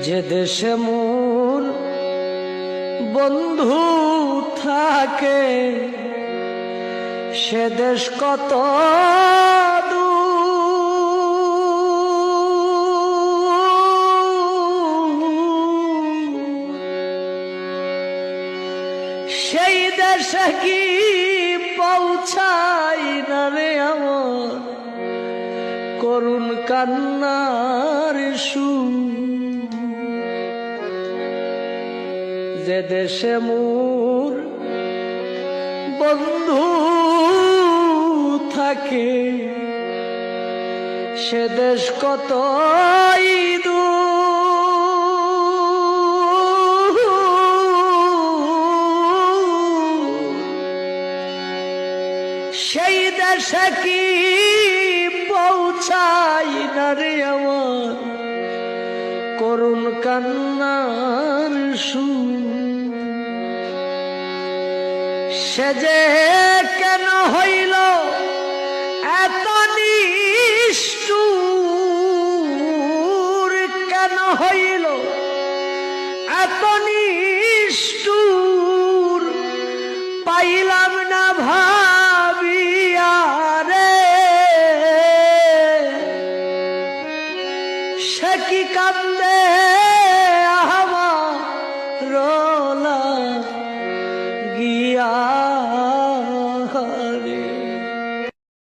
যে দেশে মোর বন্ধু থাকে সে দেশ কত সেই দেশে কি পৌঁছাই না রে আমার করুণ কান্নার সুর। যে দেশে মোর বন্ধু থাকে সে দেশ কত দূর। সেই দেশে কি পৌঁছাই না রে আমার করুণ কান্নার সুর। সে যে কেন হইল এত নিষ্ঠুর, কেন হইল এত নিষ্ঠুর পাইলাম না ভাবিয়া রে। সে কি কান্দে